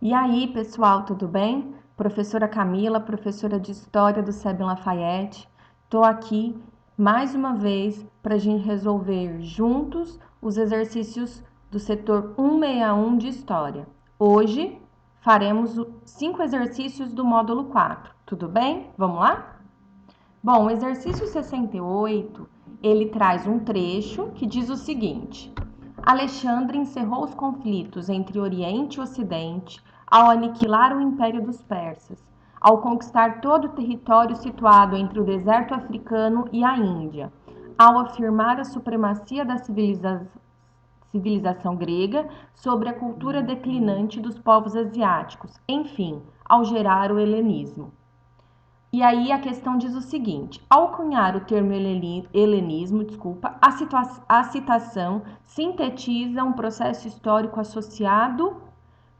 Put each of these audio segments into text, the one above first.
E aí, pessoal, tudo bem? Professora Camila, professora de História do SEB Lafayette. Estou aqui mais uma vez para a gente resolver juntos os exercícios do setor 161 de História. Hoje faremos 5 exercícios do módulo 4, tudo bem? Vamos lá? Bom, o exercício 68, ele traz um trecho que diz o seguinte: Alexandre encerrou os conflitos entre Oriente e Ocidente ao aniquilar o Império dos Persas, ao conquistar todo o território situado entre o deserto africano e a Índia, ao afirmar a supremacia da civilização grega sobre a cultura declinante dos povos asiáticos, enfim, ao gerar o helenismo. E aí a questão diz o seguinte: ao cunhar o termo helenismo, a citação sintetiza um processo histórico associado.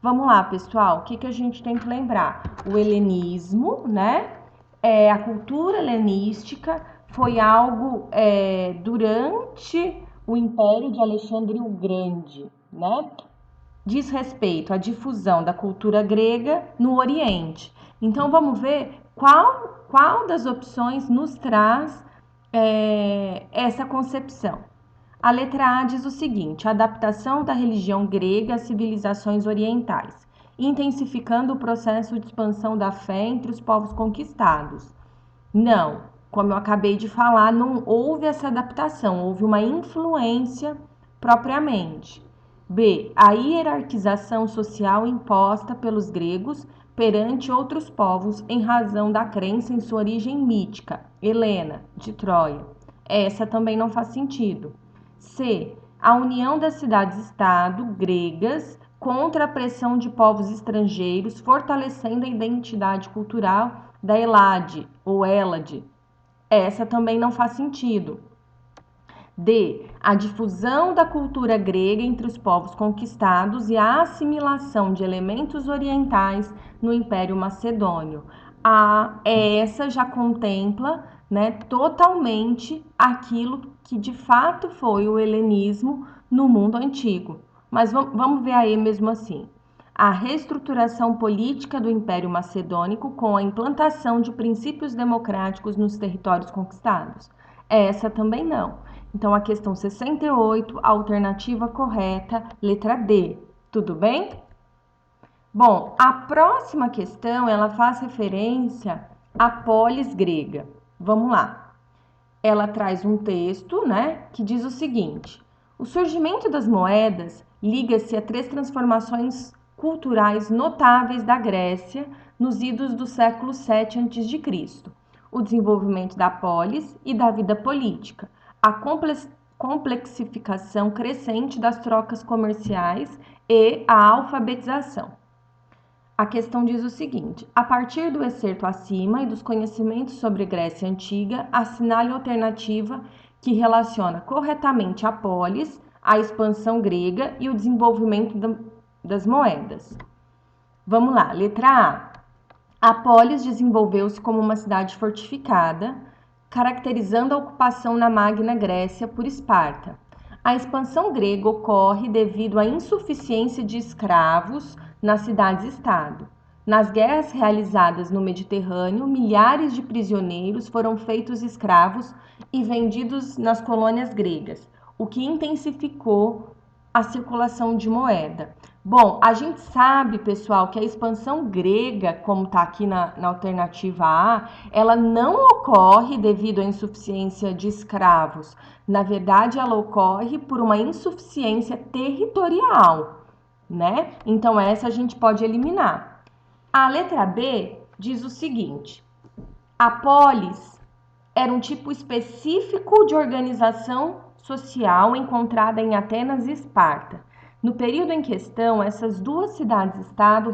Vamos lá, pessoal, o que a gente tem que lembrar? O helenismo, né? A cultura helenística foi algo durante o Império de Alexandre o Grande, né? Diz respeito à difusão da cultura grega no Oriente. Então vamos ver qual das opções nos traz essa concepção. A letra A diz o seguinte: adaptação da religião grega às civilizações orientais, intensificando o processo de expansão da fé entre os povos conquistados. Não, como eu acabei de falar, não houve essa adaptação, houve uma influência propriamente. B. A hierarquização social imposta pelos gregos perante outros povos em razão da crença em sua origem mítica, Helena, de Troia. Essa também não faz sentido. C. A união das cidades-estado gregas contra a pressão de povos estrangeiros, fortalecendo a identidade cultural da Elade ou Hélade. Essa também não faz sentido. D. A difusão da cultura grega entre os povos conquistados e a assimilação de elementos orientais no Império Macedônio. Essa já contempla, né, totalmente aquilo que de fato foi o helenismo no mundo antigo. Mas vamos ver aí mesmo assim. A reestruturação política do Império Macedônico com a implantação de princípios democráticos nos territórios conquistados. Essa também não. Então, a questão 68, a alternativa correta, letra D. Tudo bem? Bom, a próxima questão, ela faz referência à polis grega. Vamos lá. Ela traz um texto, né, que diz o seguinte: o surgimento das moedas liga-se a 3 transformações culturais notáveis da Grécia nos idos do século 7 a.C. O desenvolvimento da polis e da vida política, a complexificação crescente das trocas comerciais e a alfabetização. A questão diz o seguinte: a partir do excerto acima e dos conhecimentos sobre Grécia Antiga, assinale a alternativa que relaciona corretamente a polis, a expansão grega e o desenvolvimento das moedas. Vamos lá, letra A. A polis desenvolveu-se como uma cidade fortificada, caracterizando a ocupação na Magna Grécia por Esparta. A expansão grega ocorre devido à insuficiência de escravos nas cidades-estado. Nas guerras realizadas no Mediterrâneo, milhares de prisioneiros foram feitos escravos e vendidos nas colônias gregas, o que intensificou a circulação de moeda. Bom, a gente sabe, pessoal, que a expansão grega, como está aqui na alternativa A, ela não ocorre devido à insuficiência de escravos. Na verdade, ela ocorre por uma insuficiência territorial, né? Então, essa a gente pode eliminar. A letra B diz o seguinte: a polis era um tipo específico de organização social encontrada em Atenas e Esparta. No período em questão, essas duas cidades-estado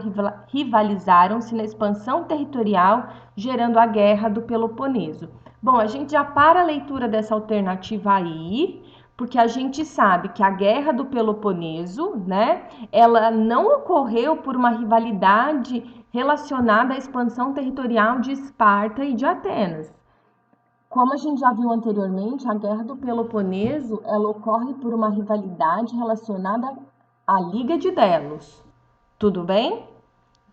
rivalizaram-se na expansão territorial, gerando a Guerra do Peloponeso. Bom, a gente já para a leitura dessa alternativa aí, porque a gente sabe que a Guerra do Peloponeso, né, ela não ocorreu por uma rivalidade relacionada à expansão territorial de Esparta e de Atenas. Como a gente já viu anteriormente, a Guerra do Peloponeso, ela ocorre por uma rivalidade relacionada à Liga de Delos. Tudo bem?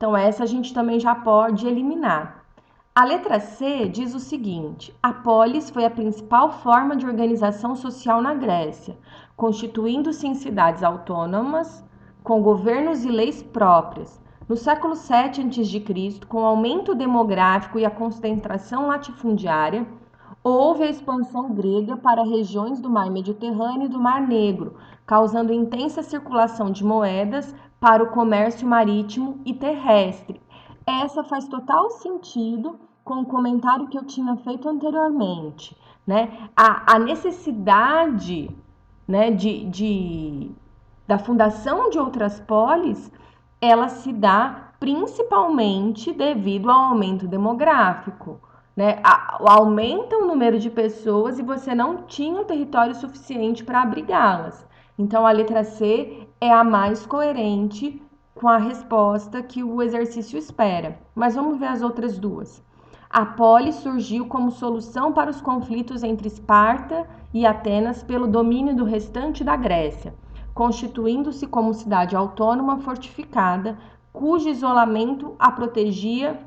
Então, essa a gente também já pode eliminar. A letra C diz o seguinte: a polis foi a principal forma de organização social na Grécia, constituindo-se em cidades autônomas, com governos e leis próprias. No século VII a.C., com o aumento demográfico e a concentração latifundiária, houve a expansão grega para regiões do Mar Mediterrâneo e do Mar Negro, causando intensa circulação de moedas para o comércio marítimo e terrestre. Essa faz total sentido com o comentário que eu tinha feito anteriormente, né? A necessidade, né, da fundação de outras polis, ela se dá principalmente devido ao aumento demográfico, né? Aumenta o número de pessoas e você não tinha um território suficiente para abrigá-las. Então, a letra C é a mais coerente com a resposta que o exercício espera. Mas vamos ver as outras duas. A polis surgiu como solução para os conflitos entre Esparta e Atenas pelo domínio do restante da Grécia, constituindo-se como cidade autônoma fortificada, cujo isolamento a protegia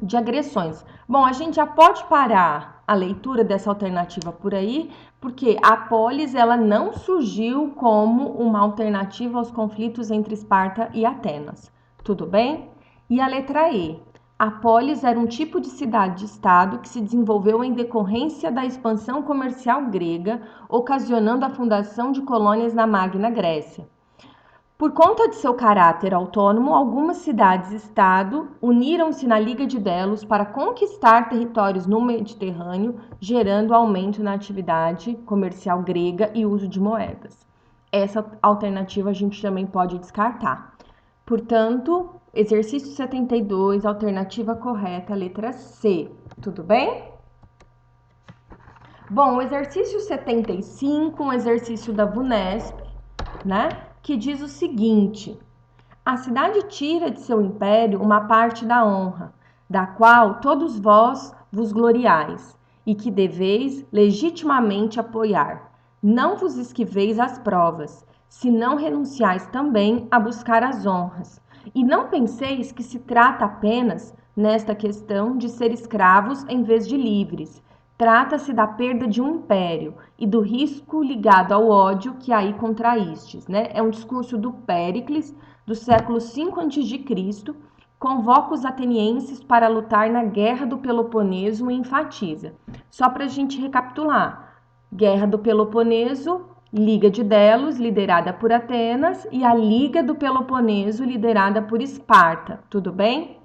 de agressões. Bom, a gente já pode parar a leitura dessa alternativa por aí, porque a polis ela não surgiu como uma alternativa aos conflitos entre Esparta e Atenas. Tudo bem? E a letra E. A polis era um tipo de cidade-estado que se desenvolveu em decorrência da expansão comercial grega, ocasionando a fundação de colônias na Magna Grécia. Por conta de seu caráter autônomo, algumas cidades-estado uniram-se na Liga de Delos para conquistar territórios no Mediterrâneo, gerando aumento na atividade comercial grega e uso de moedas. Essa alternativa a gente também pode descartar. Portanto, exercício 72, alternativa correta, letra C. Tudo bem? Bom, o exercício 75, um exercício da VUNESP, né? Que diz o seguinte: a cidade tira de seu império uma parte da honra, da qual todos vós vos gloriais, e que deveis legitimamente apoiar. Não vos esquiveis às provas, se não renunciais também a buscar as honras. E não penseis que se trata apenas, nesta questão, de ser escravos em vez de livres. Trata-se da perda de um império e do risco ligado ao ódio que aí contraístes, né? É um discurso do Péricles, do século V a.C., convoca os atenienses para lutar na Guerra do Peloponeso e enfatiza. Só para a gente recapitular: Guerra do Peloponeso, Liga de Delos, liderada por Atenas, e a Liga do Peloponeso, liderada por Esparta. Tudo bem?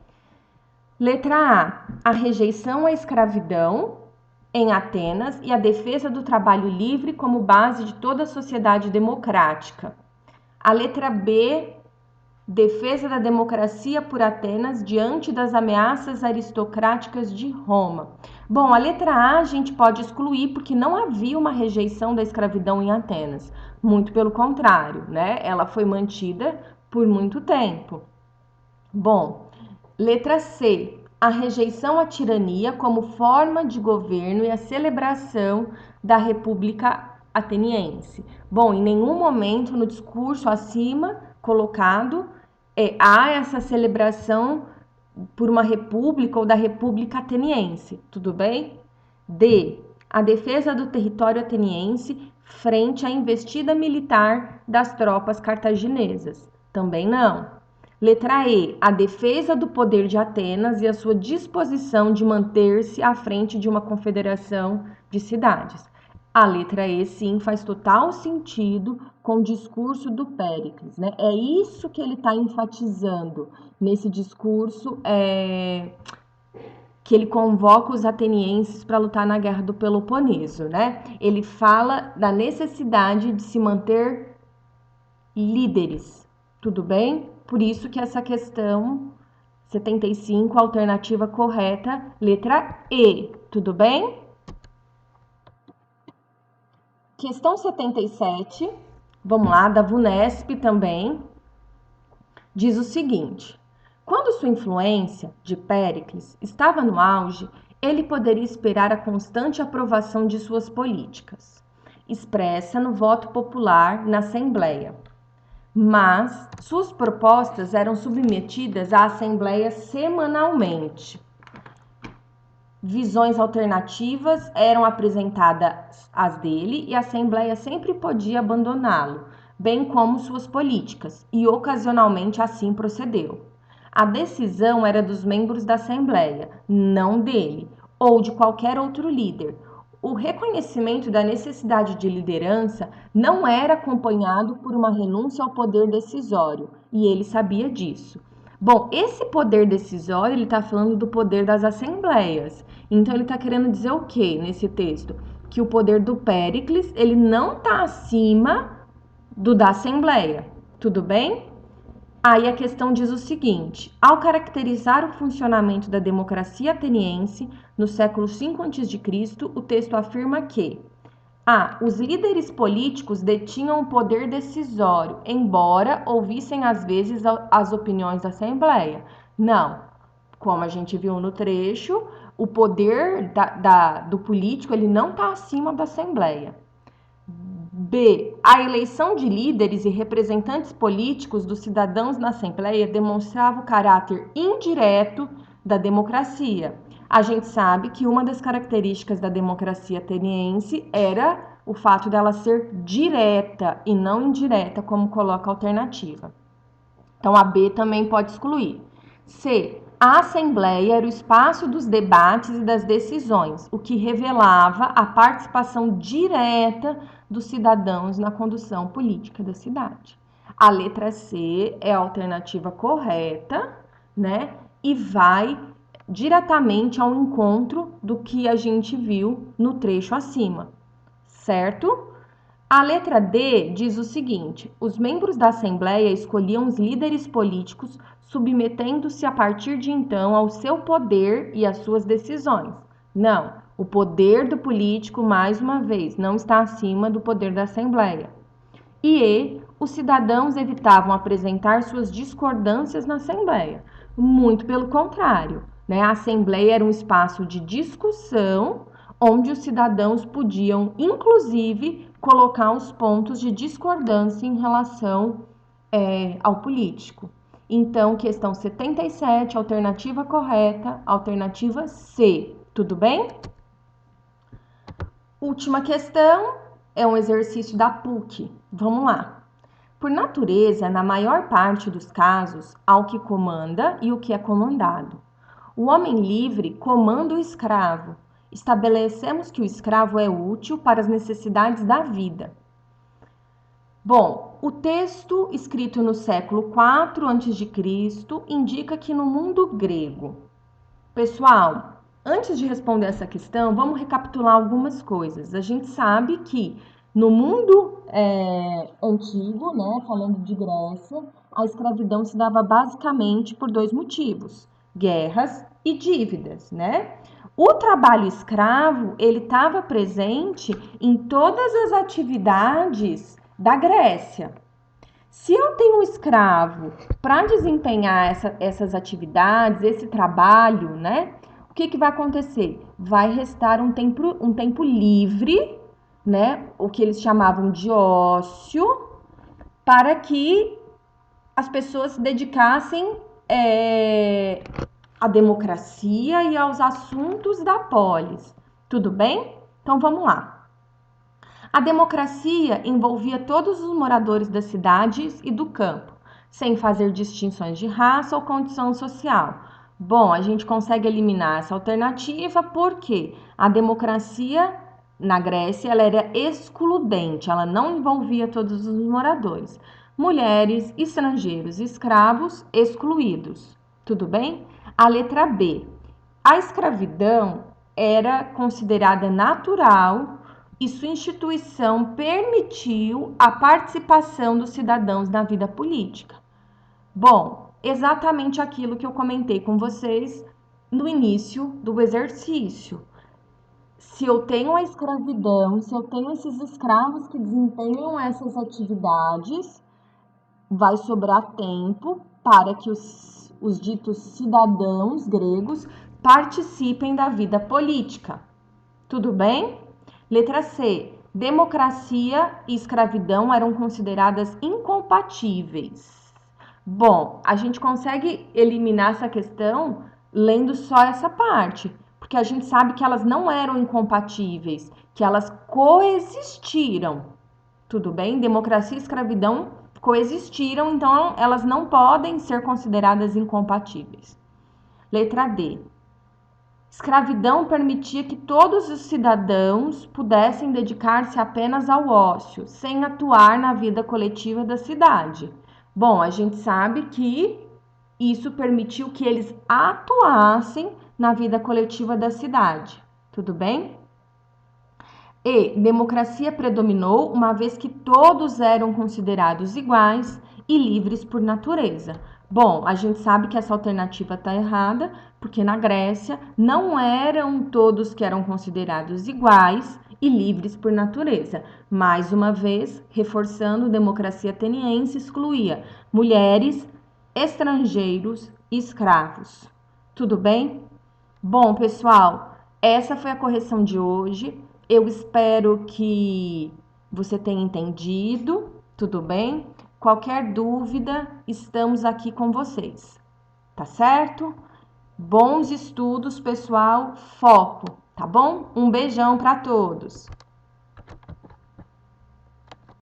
Letra A. A rejeição à escravidão em Atenas e a defesa do trabalho livre como base de toda a sociedade democrática. A letra B. Defesa da democracia por Atenas diante das ameaças aristocráticas de Roma. Bom, a letra A a gente pode excluir porque não havia uma rejeição da escravidão em Atenas. Muito pelo contrário, né? Ela foi mantida por muito tempo. Bom, letra C. A rejeição à tirania como forma de governo e a celebração da República Ateniense. Bom, em nenhum momento no discurso acima colocado há essa celebração por uma república ou da República Ateniense, tudo bem? D. A defesa do território ateniense frente à investida militar das tropas cartaginesas. Também não. Letra E. A defesa do poder de Atenas e a sua disposição de manter-se à frente de uma confederação de cidades. A letra E, sim, faz total sentido com o discurso do Péricles, né? É isso que ele está enfatizando nesse discurso, que ele convoca os atenienses para lutar na Guerra do Peloponeso, né? Ele fala da necessidade de se manter líderes, tudo bem? Por isso que essa questão 75, alternativa correta, letra E, tudo bem? Questão 77, vamos lá, da VUNESP também, diz o seguinte: quando sua influência, de Péricles, estava no auge, ele poderia esperar a constante aprovação de suas políticas, expressa no voto popular na Assembleia. mas suas propostas eram submetidas à Assembleia semanalmente. Visões alternativas eram apresentadas às dele e a Assembleia sempre podia abandoná-lo, bem como suas políticas, e ocasionalmente assim procedeu. A decisão era dos membros da Assembleia, não dele, ou de qualquer outro líder. O reconhecimento da necessidade de liderança não era acompanhado por uma renúncia ao poder decisório, e ele sabia disso. Bom, esse poder decisório, ele está falando do poder das assembleias. Então, ele está querendo dizer o que nesse texto? Que o poder do Péricles, ele não está acima do da assembleia. Tudo bem? Aí a questão diz o seguinte: ao caracterizar o funcionamento da democracia ateniense no século V a.C., o texto afirma que os líderes políticos detinham o poder decisório, embora ouvissem às vezes as opiniões da Assembleia. Não, como a gente viu no trecho, o poder do político ele não está acima da Assembleia. B. A eleição de líderes e representantes políticos dos cidadãos na Assembleia demonstrava o caráter indireto da democracia. A gente sabe que uma das características da democracia ateniense era o fato dela ser direta e não indireta, como coloca a alternativa. Então, a B também pode excluir. C. A Assembleia era o espaço dos debates e das decisões, o que revelava a participação direta dos cidadãos na condução política da cidade. A letra C é a alternativa correta, né? E vai diretamente ao encontro do que a gente viu no trecho acima, certo? A letra D diz o seguinte: os membros da Assembleia escolhiam os líderes políticos, submetendo-se a partir de então ao seu poder e às suas decisões. Não, o poder do político, mais uma vez, não está acima do poder da Assembleia. E os cidadãos evitavam apresentar suas discordâncias na Assembleia. Muito pelo contrário, né? A Assembleia era um espaço de discussão onde os cidadãos podiam, inclusive, colocar os pontos de discordância em relação ao político. Então, questão 77, alternativa correta, alternativa C. Tudo bem? Última questão é um exercício da PUC. Vamos lá. Por natureza, na maior parte dos casos, há o que comanda e o que é comandado. O homem livre comanda o escravo. Estabelecemos que o escravo é útil para as necessidades da vida. Bom, o texto escrito no século IV a.C. indica que no mundo grego. Pessoal, antes de responder essa questão, vamos recapitular algumas coisas. A gente sabe que no mundo antigo, né, falando de Grécia, a escravidão se dava basicamente por dois motivos: guerras e dívidas, né? O trabalho escravo, ele estava presente em todas as atividades da Grécia. Se eu tenho um escravo para desempenhar essas atividades, esse trabalho, né? O que vai acontecer? Vai restar um tempo livre, né? O que eles chamavam de ócio, para que as pessoas se dedicassem à democracia e aos assuntos da polis. Tudo bem? Então vamos lá. A democracia envolvia todos os moradores das cidades e do campo, sem fazer distinções de raça ou condição social. Bom, a gente consegue eliminar essa alternativa porque a democracia na Grécia ela era excludente, ela não envolvia todos os moradores. Mulheres, estrangeiros, escravos excluídos. Tudo bem? A letra B. A escravidão era considerada natural e sua instituição permitiu a participação dos cidadãos na vida política. Bom, exatamente aquilo que eu comentei com vocês no início do exercício. Se eu tenho a escravidão, se eu tenho esses escravos que desempenham essas atividades, vai sobrar tempo para que os ditos cidadãos gregos participem da vida política. Tudo bem? Letra C. Democracia e escravidão eram consideradas incompatíveis. Bom, a gente consegue eliminar essa questão lendo só essa parte, porque a gente sabe que elas não eram incompatíveis, que elas coexistiram. Tudo bem? Democracia e escravidão coexistiram, então elas não podem ser consideradas incompatíveis. Letra D. Escravidão permitia que todos os cidadãos pudessem dedicar-se apenas ao ócio, sem atuar na vida coletiva da cidade. Bom, a gente sabe que isso permitiu que eles atuassem na vida coletiva da cidade. Tudo bem? E democracia predominou, uma vez que todos eram considerados iguais e livres por natureza. Bom, a gente sabe que essa alternativa está errada, porque na Grécia não eram todos que eram considerados iguais e livres por natureza. Mais uma vez, reforçando, democracia ateniense excluía mulheres, estrangeiros e escravos. Tudo bem? Bom, pessoal, essa foi a correção de hoje. Eu espero que você tenha entendido, tudo bem? Qualquer dúvida, estamos aqui com vocês, tá certo? Bons estudos, pessoal, foco, tá bom? Um beijão para todos.